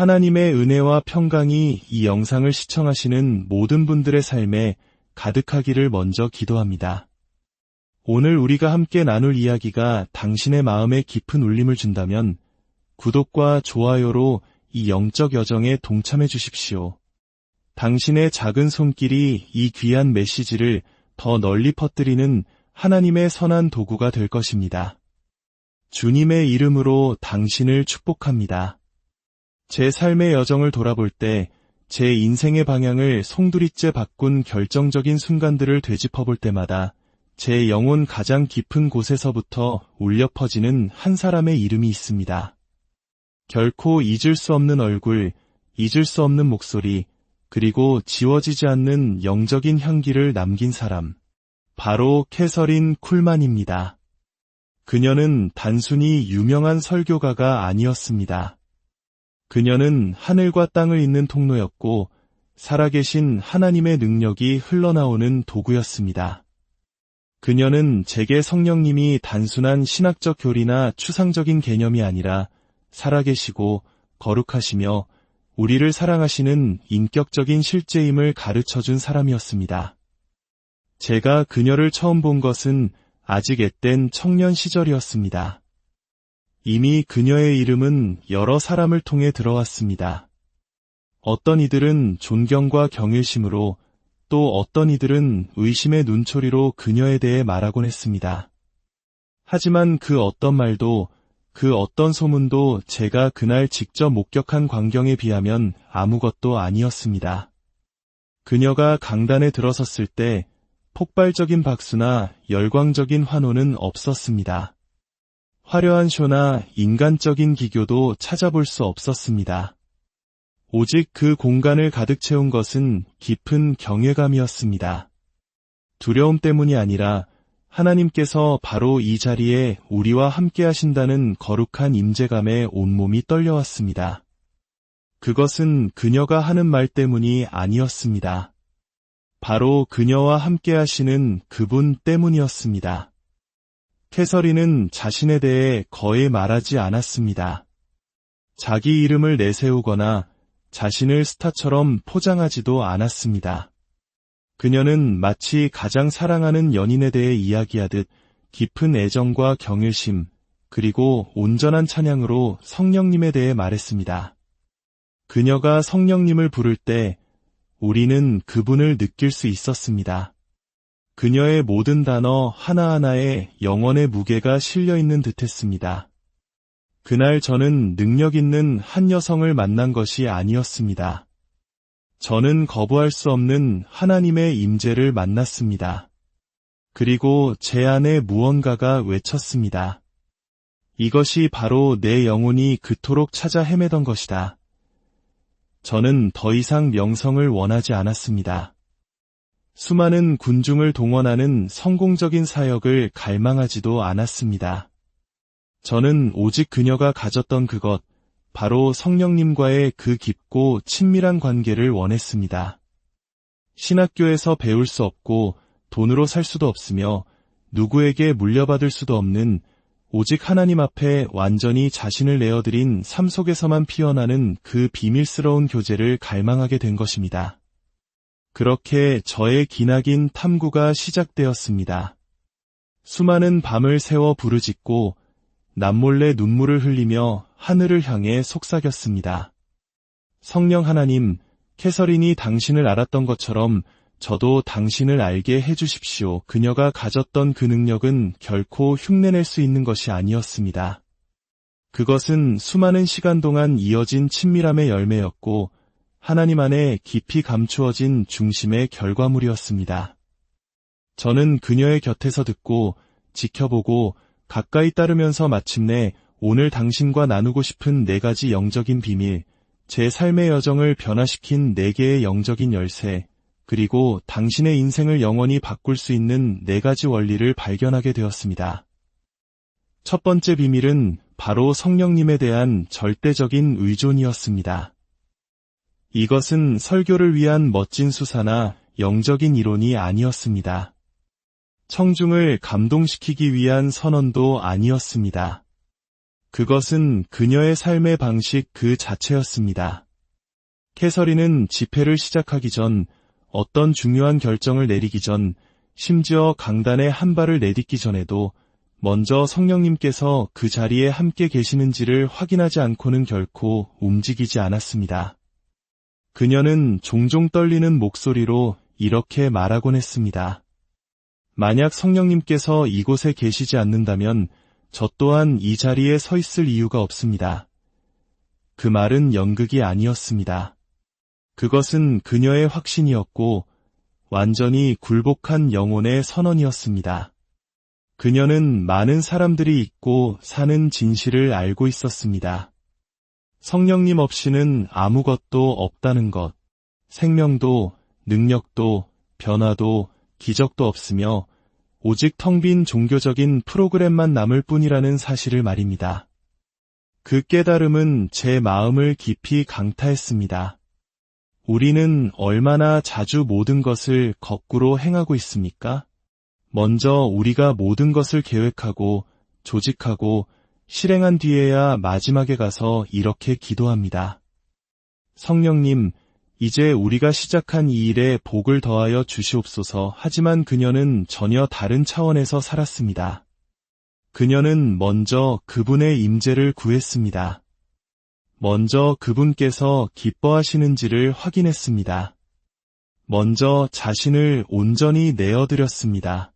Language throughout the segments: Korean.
하나님의 은혜와 평강이 이 영상을 시청하시는 모든 분들의 삶에 가득하기를 먼저 기도합니다. 오늘 우리가 함께 나눌 이야기가 당신의 마음에 깊은 울림을 준다면 구독과 좋아요로 이 영적 여정에 동참해 주십시오. 당신의 작은 손길이 이 귀한 메시지를 더 널리 퍼뜨리는 하나님의 선한 도구가 될 것입니다. 주님의 이름으로 당신을 축복합니다. 제 삶의 여정을 돌아볼 때 제 인생의 방향을 송두리째 바꾼 결정적인 순간들을 되짚어볼 때마다 제 영혼 가장 깊은 곳에서부터 울려 퍼지는 한 사람의 이름이 있습니다. 결코 잊을 수 없는 얼굴, 잊을 수 없는 목소리, 그리고 지워지지 않는 영적인 향기를 남긴 사람. 바로 캐서린 쿨만입니다. 그녀는 단순히 유명한 설교가가 아니었습니다. 그녀는 하늘과 땅을 잇는 통로였고 살아계신 하나님의 능력이 흘러나오는 도구였습니다. 그녀는 제게 성령님이 단순한 신학적 교리나 추상적인 개념이 아니라 살아계시고 거룩하시며 우리를 사랑하시는 인격적인 실제임을 가르쳐준 사람이었습니다. 제가 그녀를 처음 본 것은 아직 앳된 청년 시절이었습니다. 이미 그녀의 이름은 여러 사람을 통해 들어왔습니다. 어떤 이들은 존경과 경외심으로, 또 어떤 이들은 의심의 눈초리로 그녀에 대해 말하곤 했습니다. 하지만 그 어떤 말도, 그 어떤 소문도 제가 그날 직접 목격한 광경에 비하면 아무것도 아니었습니다. 그녀가 강단에 들어섰을 때 폭발적인 박수나 열광적인 환호는 없었습니다. 화려한 쇼나 인간적인 기교도 찾아볼 수 없었습니다. 오직 그 공간을 가득 채운 것은 깊은 경외감이었습니다. 두려움 때문이 아니라 하나님께서 바로 이 자리에 우리와 함께 하신다는 거룩한 임재감에 온몸이 떨려왔습니다. 그것은 그녀가 하는 말 때문이 아니었습니다. 바로 그녀와 함께 하시는 그분 때문이었습니다. 캐서린은 자신에 대해 거의 말하지 않았습니다. 자기 이름을 내세우거나 자신을 스타처럼 포장하지도 않았습니다. 그녀는 마치 가장 사랑하는 연인에 대해 이야기하듯 깊은 애정과 경외심, 그리고 온전한 찬양으로 성령님에 대해 말했습니다. 그녀가 성령님을 부를 때 우리는 그분을 느낄 수 있었습니다. 그녀의 모든 단어 하나하나에 영원의 무게가 실려있는 듯했습니다. 그날 저는 능력 있는 한 여성을 만난 것이 아니었습니다. 저는 거부할 수 없는 하나님의 임재를 만났습니다. 그리고 제 안에 무언가가 외쳤습니다. 이것이 바로 내 영혼이 그토록 찾아 헤매던 것이다. 저는 더 이상 명성을 원하지 않았습니다. 수많은 군중을 동원하는 성공적인 사역을 갈망하지도 않았습니다. 저는 오직 그녀가 가졌던 그것, 바로 성령님과의 그 깊고 친밀한 관계를 원했습니다. 신학교에서 배울 수 없고 돈으로 살 수도 없으며 누구에게 물려받을 수도 없는 오직 하나님 앞에 완전히 자신을 내어드린 삶 속에서만 피어나는 그 비밀스러운 교제를 갈망하게 된 것입니다. 그렇게 저의 기나긴 탐구가 시작되었습니다. 수많은 밤을 새워 부르짖고 남몰래 눈물을 흘리며 하늘을 향해 속삭였습니다. 성령 하나님, 캐서린이 당신을 알았던 것처럼 저도 당신을 알게 해주십시오. 그녀가 가졌던 그 능력은 결코 흉내낼 수 있는 것이 아니었습니다. 그것은 수많은 시간 동안 이어진 친밀함의 열매였고 하나님 안에 깊이 감추어진 중심의 결과물이었습니다. 저는 그녀의 곁에서 듣고 지켜보고 가까이 따르면서 마침내 오늘 당신과 나누고 싶은 4가지 영적인 비밀, 제 삶의 여정을 변화시킨 4개의 영적인 열쇠, 그리고 당신의 인생을 영원히 바꿀 수 있는 4가지 원리를 발견하게 되었습니다. 첫 번째 비밀은 바로 성령님에 대한 절대적인 의존이었습니다. 이것은 설교를 위한 멋진 수사나 영적인 이론이 아니었습니다. 청중을 감동시키기 위한 선언도 아니었습니다. 그것은 그녀의 삶의 방식 그 자체였습니다. 캐서린은 집회를 시작하기 전, 어떤 중요한 결정을 내리기 전, 심지어 강단에 한 발을 내딛기 전에도 먼저 성령님께서 그 자리에 함께 계시는지를 확인하지 않고는 결코 움직이지 않았습니다. 그녀는 종종 떨리는 목소리로 이렇게 말하곤 했습니다. 만약 성령님께서 이곳에 계시지 않는다면 저 또한 이 자리에 서 있을 이유가 없습니다. 그 말은 연극이 아니었습니다. 그것은 그녀의 확신이었고 완전히 굴복한 영혼의 선언이었습니다. 그녀는 많은 사람들이 잊고 사는 진실을 알고 있었습니다. 성령님 없이는 아무것도 없다는 것, 생명도, 능력도, 변화도, 기적도 없으며 오직 텅 빈 종교적인 프로그램만 남을 뿐이라는 사실을 말입니다. 그 깨달음은 제 마음을 깊이 강타했습니다. 우리는 얼마나 자주 모든 것을 거꾸로 행하고 있습니까? 먼저 우리가 모든 것을 계획하고 조직하고 실행한 뒤에야 마지막에 가서 이렇게 기도합니다. 성령님, 이제 우리가 시작한 이 일에 복을 더하여 주시옵소서. 하지만 그녀는 전혀 다른 차원에서 살았습니다. 그녀는 먼저 그분의 임재를 구했습니다. 먼저 그분께서 기뻐하시는지를 확인했습니다. 먼저 자신을 온전히 내어드렸습니다.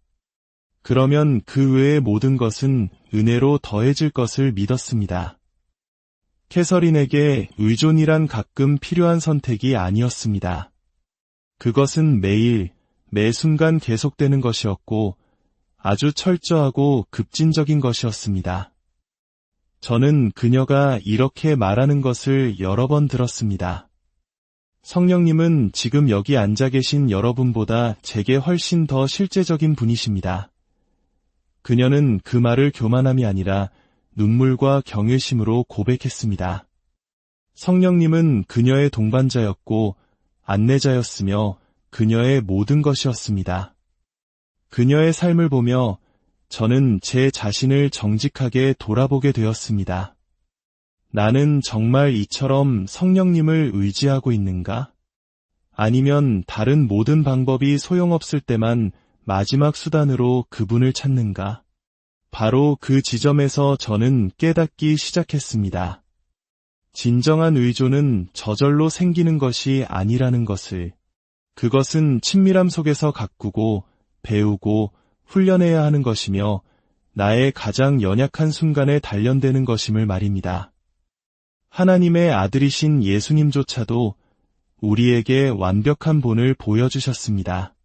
그러면 그 외의 모든 것은 은혜로 더해질 것을 믿었습니다. 캐서린에게 의존이란 가끔 필요한 선택이 아니었습니다. 그것은 매일, 매 순간 계속되는 것이었고 아주 철저하고 급진적인 것이었습니다. 저는 그녀가 이렇게 말하는 것을 여러 번 들었습니다. 성령님은 지금 여기 앉아 계신 여러분보다 제게 훨씬 더 실제적인 분이십니다. 그녀는 그 말을 교만함이 아니라 눈물과 경외심으로 고백했습니다. 성령님은 그녀의 동반자였고 안내자였으며 그녀의 모든 것이었습니다. 그녀의 삶을 보며 저는 제 자신을 정직하게 돌아보게 되었습니다. 나는 정말 이처럼 성령님을 의지하고 있는가? 아니면 다른 모든 방법이 소용없을 때만 마지막 수단으로 그분을 찾는가? 바로 그 지점에서 저는 깨닫기 시작했습니다. 진정한 의존은 저절로 생기는 것이 아니라는 것을, 그것은 친밀함 속에서 가꾸고 배우고 훈련해야 하는 것이며 나의 가장 연약한 순간에 단련되는 것임을 말입니다. 하나님의 아들이신 예수님조차도 우리에게 완벽한 본을 보여주셨습니다.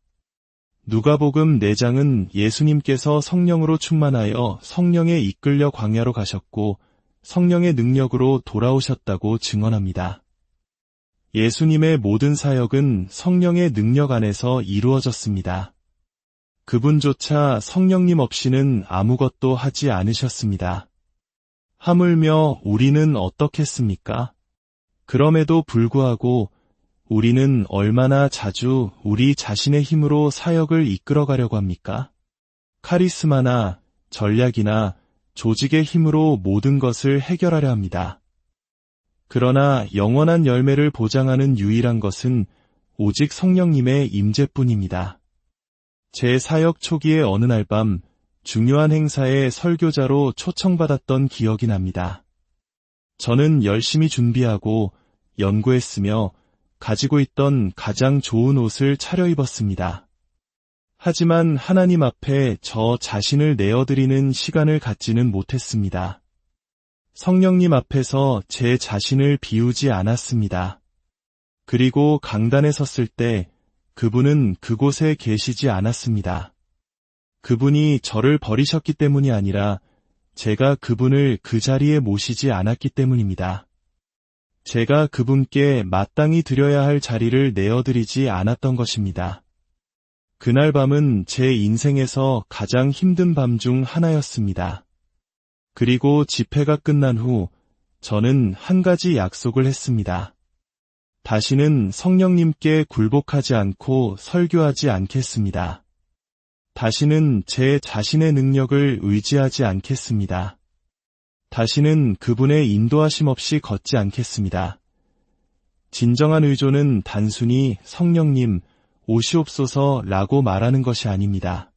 누가복음 4장은 예수님께서 성령으로 충만하여 성령에 이끌려 광야로 가셨고 성령의 능력으로 돌아오셨다고 증언합니다. 예수님의 모든 사역은 성령의 능력 안에서 이루어졌습니다. 그분조차 성령님 없이는 아무것도 하지 않으셨습니다. 하물며 우리는 어떻겠습니까? 그럼에도 불구하고 우리는 얼마나 자주 우리 자신의 힘으로 사역을 이끌어가려고 합니까? 카리스마나 전략이나 조직의 힘으로 모든 것을 해결하려 합니다. 그러나 영원한 열매를 보장하는 유일한 것은 오직 성령님의 임재뿐입니다. 제 사역 초기의 어느 날 밤 중요한 행사에 설교자로 초청받았던 기억이 납니다. 저는 열심히 준비하고 연구했으며 가지고 있던 가장 좋은 옷을 차려입었습니다. 하지만 하나님 앞에 저 자신을 내어드리는 시간을 갖지는 못했습니다. 성령님 앞에서 제 자신을 비우지 않았습니다. 그리고 강단에 섰을 때 그분은 그곳에 계시지 않았습니다. 그분이 저를 버리셨기 때문이 아니라 제가 그분을 그 자리에 모시지 않았기 때문입니다. 제가 그분께 마땅히 드려야 할 자리를 내어드리지 않았던 것입니다. 그날 밤은 제 인생에서 가장 힘든 밤 중 하나였습니다. 그리고 집회가 끝난 후 저는 한 가지 약속을 했습니다. 다시는 성령님께 굴복하지 않고 설교하지 않겠습니다. 다시는 제 자신의 능력을 의지하지 않겠습니다. 다시는 그분의 인도하심 없이 걷지 않겠습니다. 진정한 의존은 단순히 성령님, 오시옵소서라고 말하는 것이 아닙니다.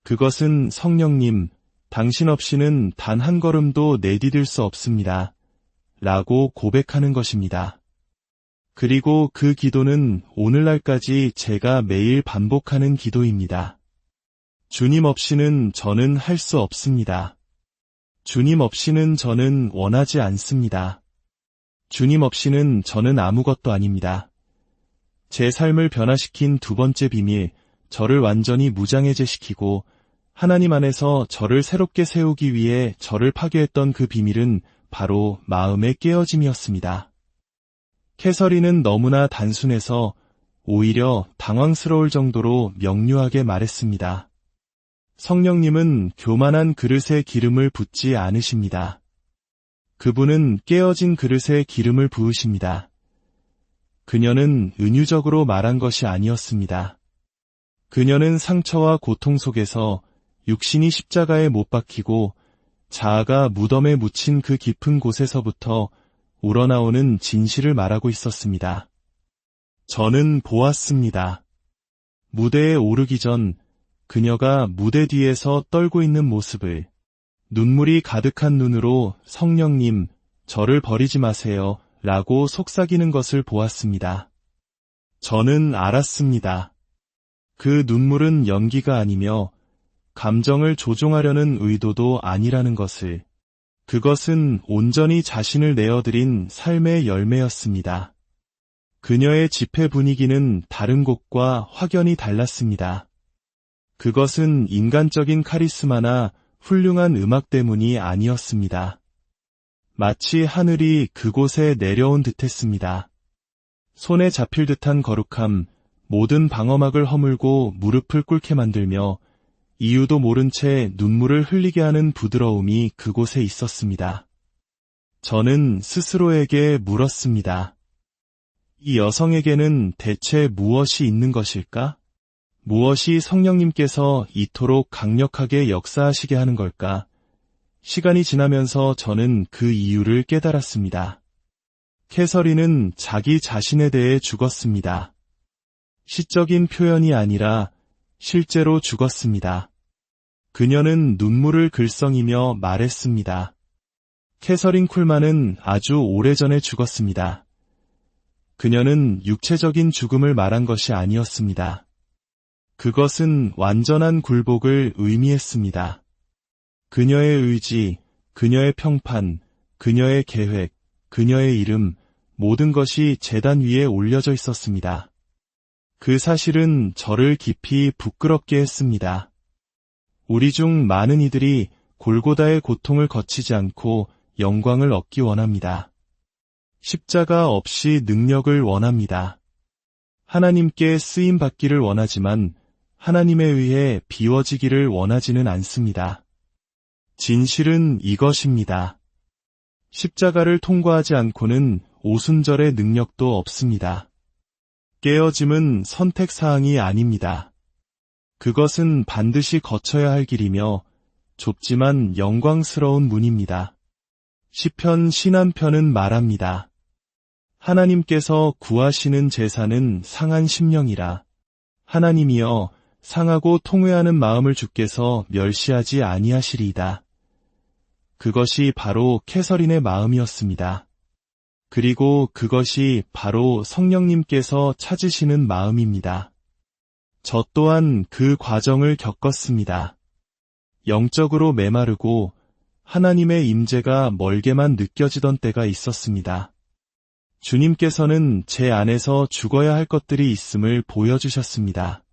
그것은 성령님, 당신 없이는 단 한 걸음도 내디딜 수 없습니다. 라고 고백하는 것입니다. 그리고 그 기도는 오늘날까지 제가 매일 반복하는 기도입니다. 주님 없이는 저는 할 수 없습니다. 주님 없이는 저는 원하지 않습니다. 주님 없이는 저는 아무것도 아닙니다. 제 삶을 변화시킨 두 번째 비밀, 저를 완전히 무장해제시키고 하나님 안에서 저를 새롭게 세우기 위해 저를 파괴했던 그 비밀은 바로 마음의 깨어짐이었습니다. 캐서린은 너무나 단순해서 오히려 당황스러울 정도로 명료하게 말했습니다. 성령님은 교만한 그릇에 기름을 붓지 않으십니다. 그분은 깨어진 그릇에 기름을 부으십니다. 그녀는 은유적으로 말한 것이 아니었습니다. 그녀는 상처와 고통 속에서 육신이 십자가에 못 박히고 자아가 무덤에 묻힌 그 깊은 곳에서부터 우러나오는 진실을 말하고 있었습니다. 저는 보았습니다. 무대에 오르기 전 그녀가 무대 뒤에서 떨고 있는 모습을 눈물이 가득한 눈으로 성령님, 저를 버리지 마세요 라고 속삭이는 것을 보았습니다. 저는 알았습니다. 그 눈물은 연기가 아니며 감정을 조종하려는 의도도 아니라는 것을. 그것은 온전히 자신을 내어드린 삶의 열매였습니다. 그녀의 집회 분위기는 다른 곳과 확연히 달랐습니다. 그것은 인간적인 카리스마나 훌륭한 음악 때문이 아니었습니다. 마치 하늘이 그곳에 내려온 듯했습니다. 손에 잡힐 듯한 거룩함, 모든 방어막을 허물고 무릎을 꿇게 만들며 이유도 모른 채 눈물을 흘리게 하는 부드러움이 그곳에 있었습니다. 저는 스스로에게 물었습니다. 이 여성에게는 대체 무엇이 있는 것일까? 무엇이 성령님께서 이토록 강력하게 역사하시게 하는 걸까? 시간이 지나면서 저는 그 이유를 깨달았습니다. 캐서린은 자기 자신에 대해 죽었습니다. 시적인 표현이 아니라 실제로 죽었습니다. 그녀는 눈물을 글썽이며 말했습니다. 캐서린 쿨만은 아주 오래전에 죽었습니다. 그녀는 육체적인 죽음을 말한 것이 아니었습니다. 그것은 완전한 굴복을 의미했습니다. 그녀의 의지, 그녀의 평판, 그녀의 계획, 그녀의 이름, 모든 것이 제단 위에 올려져 있었습니다. 그 사실은 저를 깊이 부끄럽게 했습니다. 우리 중 많은 이들이 골고다의 고통을 거치지 않고 영광을 얻기 원합니다. 십자가 없이 능력을 원합니다. 하나님께 쓰임받기를 원하지만 하나님에 의해 비워지기를 원하지는 않습니다. 진실은 이것입니다. 십자가를 통과하지 않고는 오순절의 능력도 없습니다. 깨어짐은 선택사항이 아닙니다. 그것은 반드시 거쳐야 할 길이며 좁지만 영광스러운 문입니다. 시편 신한편은 말합니다. 하나님께서 구하시는 제사는 상한 심령이라. 하나님이여 상하고 통회하는 마음을 주께서 멸시하지 아니하시리이다. 그것이 바로 캐서린의 마음이었습니다. 그리고 그것이 바로 성령님께서 찾으시는 마음입니다. 저 또한 그 과정을 겪었습니다. 영적으로 메마르고 하나님의 임재가 멀게만 느껴지던 때가 있었습니다. 주님께서는 제 안에서 죽어야 할 것들이 있음을 보여주셨습니다.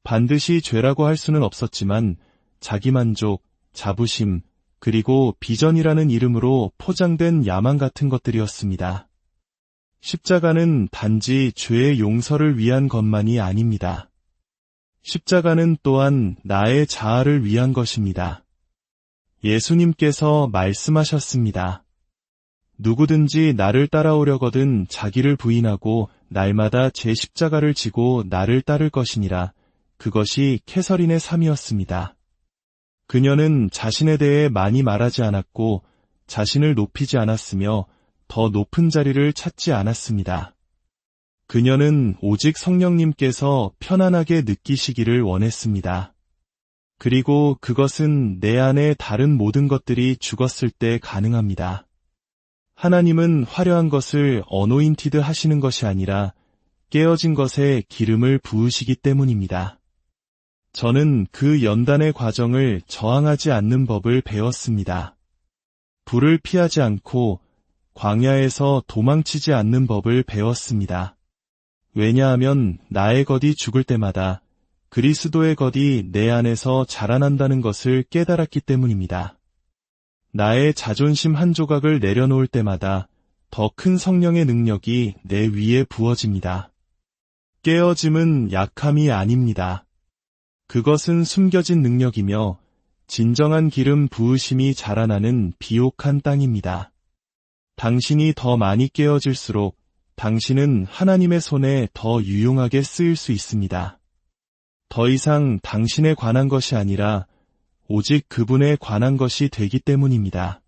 반드시 죄라고 할 수는 없었지만 자기만족, 자부심, 그리고 비전이라는 이름으로 포장된 야망 같은 것들이었습니다. 십자가는 단지 죄의 용서를 위한 것만이 아닙니다. 십자가는 또한 나의 자아를 위한 것입니다. 예수님께서 말씀하셨습니다. 누구든지 나를 따라오려거든 자기를 부인하고 날마다 제 십자가를 지고 나를 따를 것이니라. 그것이 캐서린의 삶이었습니다. 그녀는 자신에 대해 많이 말하지 않았고 자신을 높이지 않았으며 더 높은 자리를 찾지 않았습니다. 그녀는 오직 성령님께서 편안하게 느끼시기를 원했습니다. 그리고 그것은 내 안에 다른 모든 것들이 죽었을 때 가능합니다. 하나님은 화려한 것을 어노인티드 하시는 것이 아니라 깨어진 것에 기름을 부으시기 때문입니다. 저는 그 연단의 과정을 저항하지 않는 법을 배웠습니다. 불을 피하지 않고 광야에서 도망치지 않는 법을 배웠습니다. 왜냐하면 나의 것이 죽을 때마다 그리스도의 것이 내 안에서 자라난다는 것을 깨달았기 때문입니다. 나의 자존심 한 조각을 내려놓을 때마다 더 큰 성령의 능력이 내 위에 부어집니다. 깨어짐은 약함이 아닙니다. 그것은 숨겨진 능력이며 진정한 기름 부으심이 자라나는 비옥한 땅입니다. 당신이 더 많이 깨어질수록 당신은 하나님의 손에 더 유용하게 쓰일 수 있습니다. 더 이상 당신에 관한 것이 아니라 오직 그분에 관한 것이 되기 때문입니다.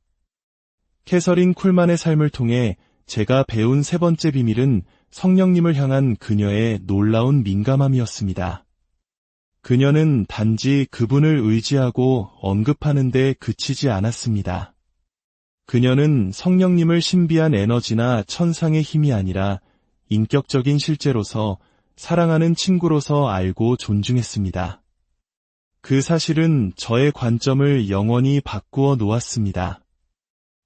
캐서린 쿨만의 삶을 통해 제가 배운 세 번째 비밀은 성령님을 향한 그녀의 놀라운 민감함이었습니다. 그녀는 단지 그분을 의지하고 언급하는 데 그치지 않았습니다. 그녀는 성령님을 신비한 에너지나 천상의 힘이 아니라 인격적인 실제로서 사랑하는 친구로서 알고 존중했습니다. 그 사실은 저의 관점을 영원히 바꾸어 놓았습니다.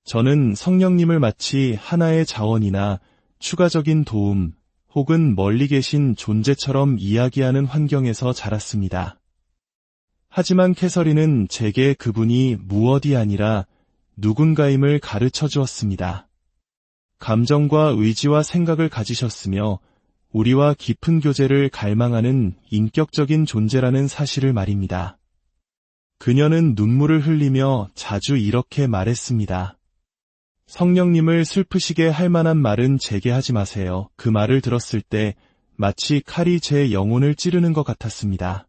저는 성령님을 마치 하나의 자원이나 추가적인 도움 혹은 멀리 계신 존재처럼 이야기하는 환경에서 자랐습니다. 하지만 캐서린은 제게 그분이 무엇이 아니라 누군가임을 가르쳐 주었습니다. 감정과 의지와 생각을 가지셨으며 우리와 깊은 교제를 갈망하는 인격적인 존재라는 사실을 말입니다. 그녀는 눈물을 흘리며 자주 이렇게 말했습니다. 성령님을 슬프시게 할 만한 말은 제게 하지 마세요. 그 말을 들었을 때 마치 칼이 제 영혼을 찌르는 것 같았습니다.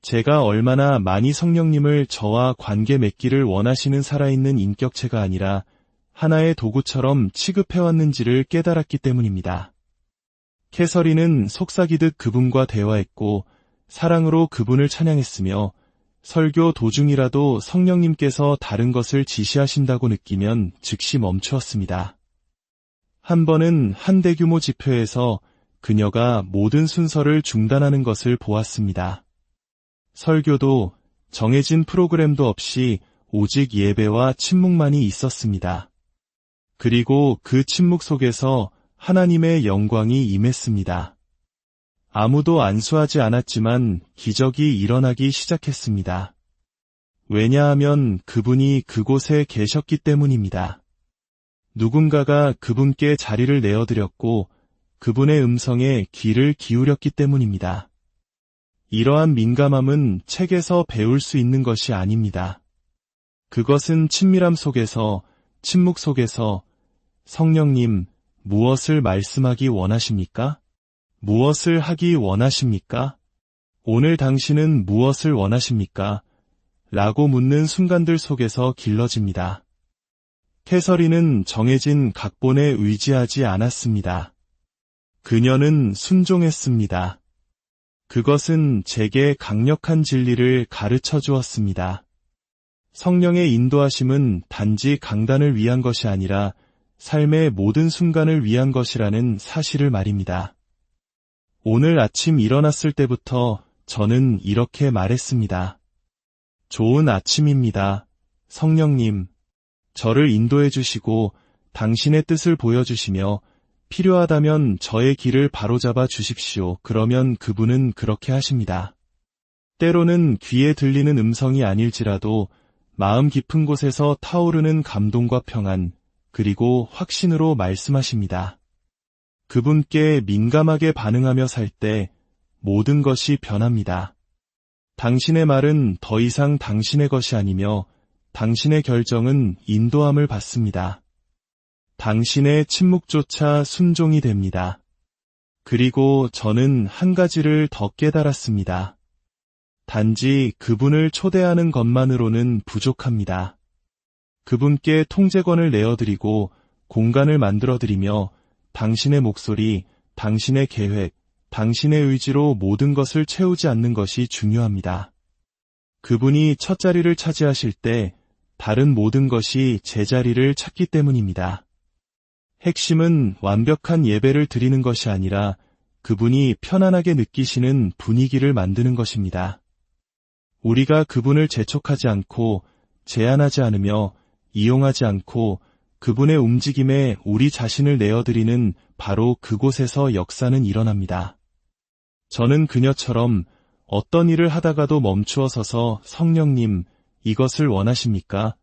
제가 얼마나 많이 성령님을 저와 관계 맺기를 원하시는 살아있는 인격체가 아니라 하나의 도구처럼 취급해왔는지를 깨달았기 때문입니다. 캐서린은 속삭이듯 그분과 대화했고 사랑으로 그분을 찬양했으며 설교 도중이라도 성령님께서 다른 것을 지시하신다고 느끼면 즉시 멈추었습니다. 한 번은 한 대규모 집회에서 그녀가 모든 순서를 중단하는 것을 보았습니다. 설교도 정해진 프로그램도 없이 오직 예배와 침묵만이 있었습니다. 그리고 그 침묵 속에서 하나님의 영광이 임했습니다. 아무도 안수하지 않았지만 기적이 일어나기 시작했습니다. 왜냐하면 그분이 그곳에 계셨기 때문입니다. 누군가가 그분께 자리를 내어드렸고 그분의 음성에 귀를 기울였기 때문입니다. 이러한 민감함은 책에서 배울 수 있는 것이 아닙니다. 그것은 친밀함 속에서, 침묵 속에서 성령님, 무엇을 말씀하기 원하십니까? 무엇을 하기 원하십니까? 오늘 당신은 무엇을 원하십니까? 라고 묻는 순간들 속에서 길러집니다. 캐서린은 정해진 각본에 의지하지 않았습니다. 그녀는 순종했습니다. 그것은 제게 강력한 진리를 가르쳐 주었습니다. 성령의 인도하심은 단지 강단을 위한 것이 아니라 삶의 모든 순간을 위한 것이라는 사실을 말입니다. 오늘 아침 일어났을 때부터 저는 이렇게 말했습니다. 좋은 아침입니다. 성령님, 저를 인도해 주시고 당신의 뜻을 보여주시며 필요하다면 저의 길을 바로잡아 주십시오. 그러면 그분은 그렇게 하십니다. 때로는 귀에 들리는 음성이 아닐지라도 마음 깊은 곳에서 타오르는 감동과 평안, 그리고 확신으로 말씀하십니다. 그분께 민감하게 반응하며 살 때 모든 것이 변합니다. 당신의 말은 더 이상 당신의 것이 아니며 당신의 결정은 인도함을 받습니다. 당신의 침묵조차 순종이 됩니다. 그리고 저는 한 가지를 더 깨달았습니다. 단지 그분을 초대하는 것만으로는 부족합니다. 그분께 통제권을 내어드리고 공간을 만들어드리며 당신의 목소리, 당신의 계획, 당신의 의지로 모든 것을 채우지 않는 것이 중요합니다. 그분이 첫 자리를 차지하실 때 다른 모든 것이 제자리를 찾기 때문입니다. 핵심은 완벽한 예배를 드리는 것이 아니라 그분이 편안하게 느끼시는 분위기를 만드는 것입니다. 우리가 그분을 재촉하지 않고 제한하지 않으며 이용하지 않고 그분의 움직임에 우리 자신을 내어드리는 바로 그곳에서 역사는 일어납니다. 저는 그녀처럼 어떤 일을 하다가도 멈추어 서서 성령님, 이것을 원하십니까?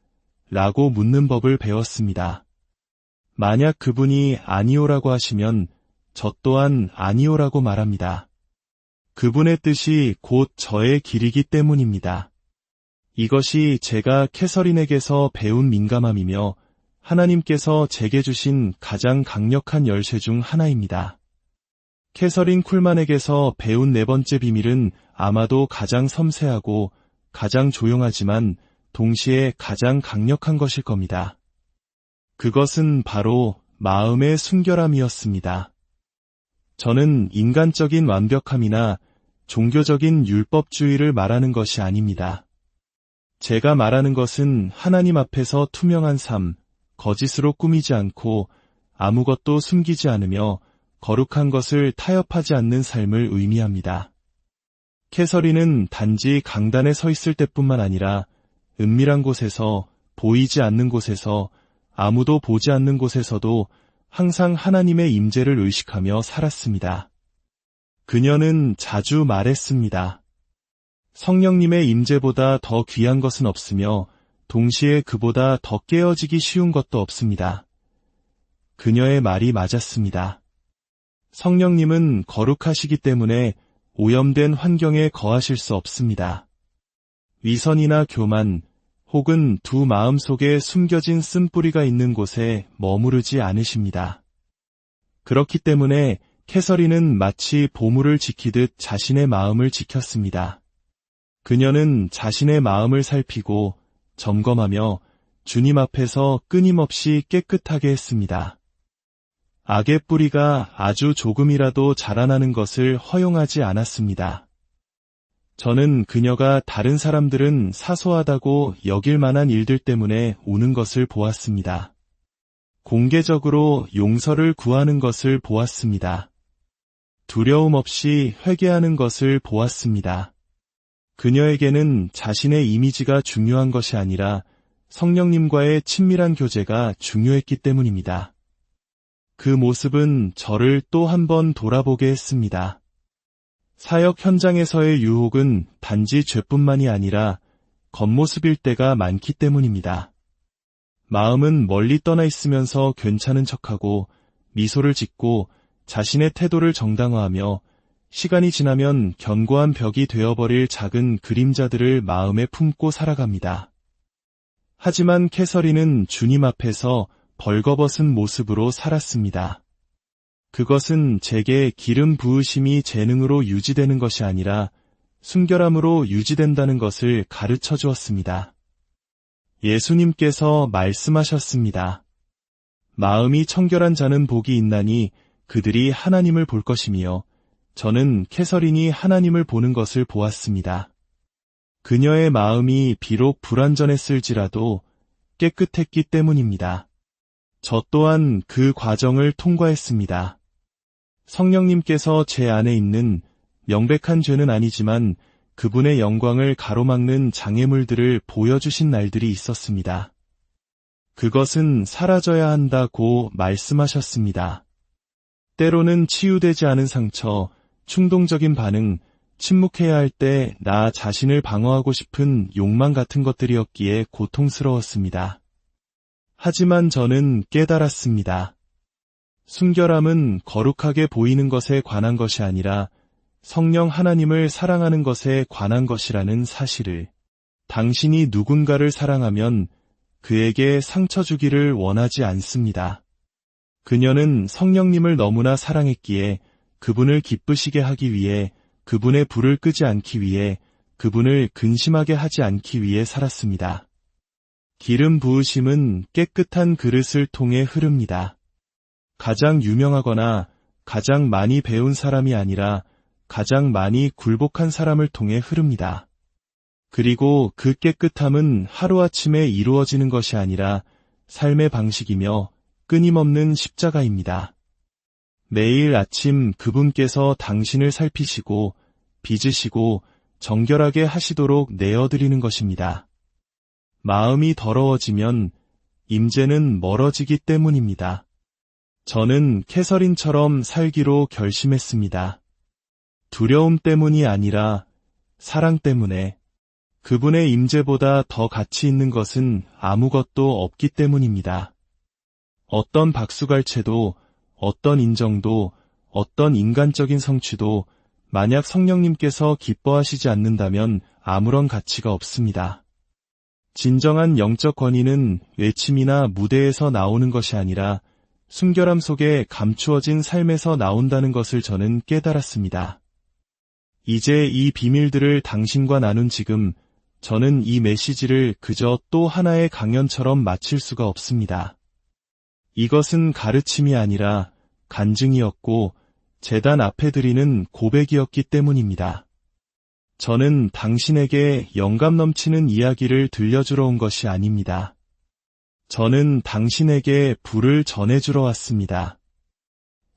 라고 묻는 법을 배웠습니다. 만약 그분이 아니오라고 하시면 저 또한 아니오라고 말합니다. 그분의 뜻이 곧 저의 길이기 때문입니다. 이것이 제가 캐서린에게서 배운 민감함이며 하나님께서 제게 주신 가장 강력한 열쇠 중 하나입니다. 캐서린 쿨만에게서 배운 네 번째 비밀은 아마도 가장 섬세하고 가장 조용하지만 동시에 가장 강력한 것일 겁니다. 그것은 바로 마음의 순결함이었습니다. 저는 인간적인 완벽함이나 종교적인 율법주의를 말하는 것이 아닙니다. 제가 말하는 것은 하나님 앞에서 투명한 삶, 거짓으로 꾸미지 않고 아무것도 숨기지 않으며 거룩한 것을 타협하지 않는 삶을 의미합니다. 캐서린은 단지 강단에 서 있을 때뿐만 아니라 은밀한 곳에서, 보이지 않는 곳에서, 아무도 보지 않는 곳에서도 항상 하나님의 임재를 의식하며 살았습니다. 그녀는 자주 말했습니다. 성령님의 임재보다 더 귀한 것은 없으며 동시에 그보다 더 깨어지기 쉬운 것도 없습니다. 그녀의 말이 맞았습니다. 성령님은 거룩하시기 때문에 오염된 환경에 거하실 수 없습니다. 위선이나 교만 혹은 두 마음 속에 숨겨진 쓴뿌리가 있는 곳에 머무르지 않으십니다. 그렇기 때문에 캐서린은 마치 보물을 지키듯 자신의 마음을 지켰습니다. 그녀는 자신의 마음을 살피고 점검하며 주님 앞에서 끊임없이 깨끗하게 했습니다. 악의 뿌리가 아주 조금이라도 자라나는 것을 허용하지 않았습니다. 저는 그녀가 다른 사람들은 사소하다고 여길 만한 일들 때문에 우는 것을 보았습니다. 공개적으로 용서를 구하는 것을 보았습니다. 두려움 없이 회개하는 것을 보았습니다. 그녀에게는 자신의 이미지가 중요한 것이 아니라 성령님과의 친밀한 교제가 중요했기 때문입니다. 그 모습은 저를 또 한 번 돌아보게 했습니다. 사역 현장에서의 유혹은 단지 죄뿐만이 아니라 겉모습일 때가 많기 때문입니다. 마음은 멀리 떠나 있으면서 괜찮은 척하고 미소를 짓고 자신의 태도를 정당화하며 시간이 지나면 견고한 벽이 되어버릴 작은 그림자들을 마음에 품고 살아갑니다. 하지만 캐서린은 주님 앞에서 벌거벗은 모습으로 살았습니다. 그것은 제게 기름 부으심이 재능으로 유지되는 것이 아니라 순결함으로 유지된다는 것을 가르쳐 주었습니다. 예수님께서 말씀하셨습니다. 마음이 청결한 자는 복이 있나니 그들이 하나님을 볼 것이며 저는 캐서린이 하나님을 보는 것을 보았습니다. 그녀의 마음이 비록 불완전했을지라도 깨끗했기 때문입니다. 저 또한 그 과정을 통과했습니다. 성령님께서 제 안에 있는 명백한 죄는 아니지만 그분의 영광을 가로막는 장애물들을 보여주신 날들이 있었습니다. 그것은 사라져야 한다고 말씀하셨습니다. 때로는 치유되지 않은 상처, 충동적인 반응, 침묵해야 할 때 나 자신을 방어하고 싶은 욕망 같은 것들이었기에 고통스러웠습니다. 하지만 저는 깨달았습니다. 순결함은 거룩하게 보이는 것에 관한 것이 아니라 성령 하나님을 사랑하는 것에 관한 것이라는 사실을. 당신이 누군가를 사랑하면 그에게 상처 주기를 원하지 않습니다. 그녀는 성령님을 너무나 사랑했기에 그분을 기쁘시게 하기 위해, 그분의 불을 끄지 않기 위해, 그분을 근심하게 하지 않기 위해 살았습니다. 기름 부으심은 깨끗한 그릇을 통해 흐릅니다. 가장 유명하거나 가장 많이 배운 사람이 아니라 가장 많이 굴복한 사람을 통해 흐릅니다. 그리고 그 깨끗함은 하루아침에 이루어지는 것이 아니라 삶의 방식이며 끊임없는 십자가입니다. 매일 아침 그분께서 당신을 살피시고 빚으시고 정결하게 하시도록 내어드리는 것입니다. 마음이 더러워지면 임재는 멀어지기 때문입니다. 저는 캐서린처럼 살기로 결심했습니다. 두려움 때문이 아니라 사랑 때문에. 그분의 임재보다 더 가치 있는 것은 아무것도 없기 때문입니다. 어떤 박수갈채도, 어떤 인정도, 어떤 인간적인 성취도 만약 성령님께서 기뻐하시지 않는다면 아무런 가치가 없습니다. 진정한 영적 권위는 외침이나 무대에서 나오는 것이 아니라 순결함 속에 감추어진 삶에서 나온다는 것을 저는 깨달았습니다. 이제 이 비밀들을 당신과 나눈 지금 저는 이 메시지를 그저 또 하나의 강연처럼 마칠 수가 없습니다. 이것은 가르침이 아니라 간증이었고 제단 앞에 드리는 고백이었기 때문입니다. 저는 당신에게 영감 넘치는 이야기를 들려주러 온 것이 아닙니다. 저는 당신에게 불을 전해주러 왔습니다.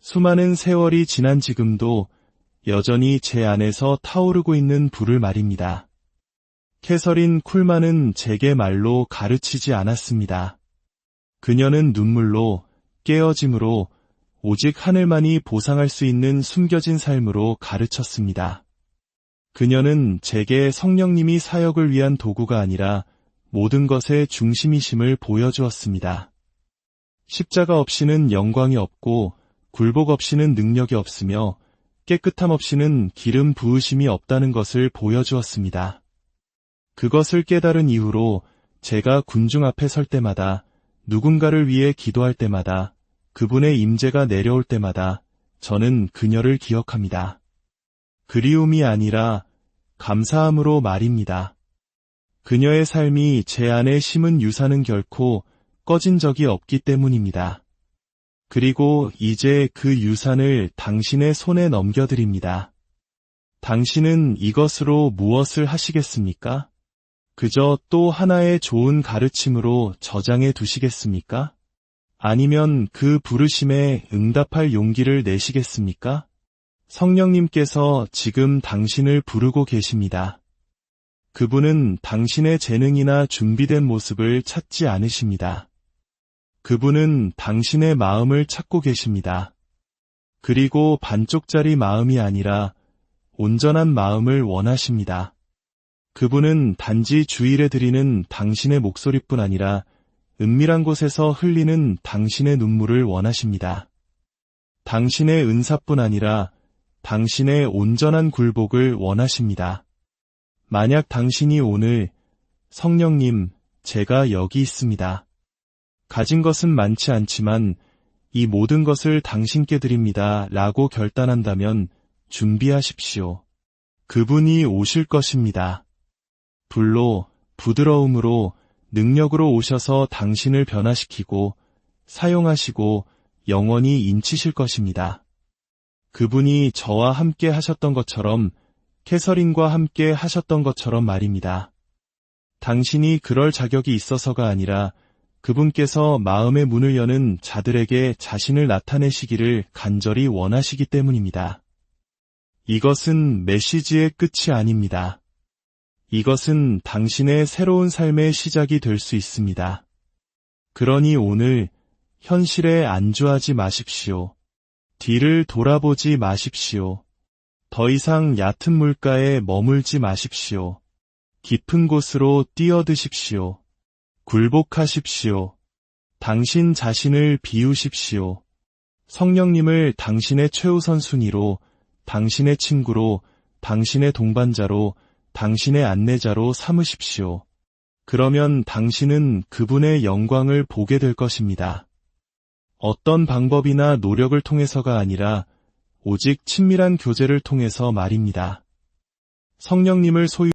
수많은 세월이 지난 지금도 여전히 제 안에서 타오르고 있는 불을 말입니다. 캐서린 쿨만은 제게 말로 가르치지 않았습니다. 그녀는 눈물로, 깨어짐으로, 오직 하늘만이 보상할 수 있는 숨겨진 삶으로 가르쳤습니다. 그녀는 제게 성령님이 사역을 위한 도구가 아니라 모든 것의 중심이심을 보여주었습니다. 십자가 없이는 영광이 없고 굴복 없이는 능력이 없으며 깨끗함 없이는 기름 부으심이 없다는 것을 보여주었습니다. 그것을 깨달은 이후로 제가 군중 앞에 설 때마다 누군가를 위해 기도할 때마다 그분의 임재가 내려올 때마다 저는 그녀를 기억합니다. 그리움이 아니라 감사함으로 말입니다. 그녀의 삶이 제 안에 심은 유산은 결코 꺼진 적이 없기 때문입니다. 그리고 이제 그 유산을 당신의 손에 넘겨드립니다. 당신은 이것으로 무엇을 하시겠습니까? 그저 또 하나의 좋은 가르침으로 저장해 두시겠습니까? 아니면 그 부르심에 응답할 용기를 내시겠습니까? 성령님께서 지금 당신을 부르고 계십니다. 그분은 당신의 재능이나 준비된 모습을 찾지 않으십니다. 그분은 당신의 마음을 찾고 계십니다. 그리고 반쪽짜리 마음이 아니라 온전한 마음을 원하십니다. 그분은 단지 주일에 드리는 당신의 목소리뿐 아니라 은밀한 곳에서 흘리는 당신의 눈물을 원하십니다. 당신의 은사뿐 아니라 당신의 온전한 굴복을 원하십니다. 만약 당신이 오늘 성령님, 제가 여기 있습니다. 가진 것은 많지 않지만 이 모든 것을 당신께 드립니다 라고 결단한다면 준비하십시오. 그분이 오실 것입니다. 불로, 부드러움으로, 능력으로 오셔서 당신을 변화시키고 사용하시고 영원히 인치실 것입니다. 그분이 저와 함께 하셨던 것처럼 캐서린과 함께 하셨던 것처럼 말입니다. 당신이 그럴 자격이 있어서가 아니라 그분께서 마음의 문을 여는 자들에게 자신을 나타내시기를 간절히 원하시기 때문입니다. 이것은 메시지의 끝이 아닙니다. 이것은 당신의 새로운 삶의 시작이 될 수 있습니다. 그러니 오늘 현실에 안주하지 마십시오. 뒤를 돌아보지 마십시오. 더 이상 얕은 물가에 머물지 마십시오. 깊은 곳으로 뛰어드십시오. 굴복하십시오. 당신 자신을 비우십시오. 성령님을 당신의 최우선 순위로, 당신의 친구로, 당신의 동반자로, 당신의 안내자로 삼으십시오. 그러면 당신은 그분의 영광을 보게 될 것입니다. 어떤 방법이나 노력을 통해서가 아니라 오직 친밀한 교제를 통해서 말입니다. 성령님을 소유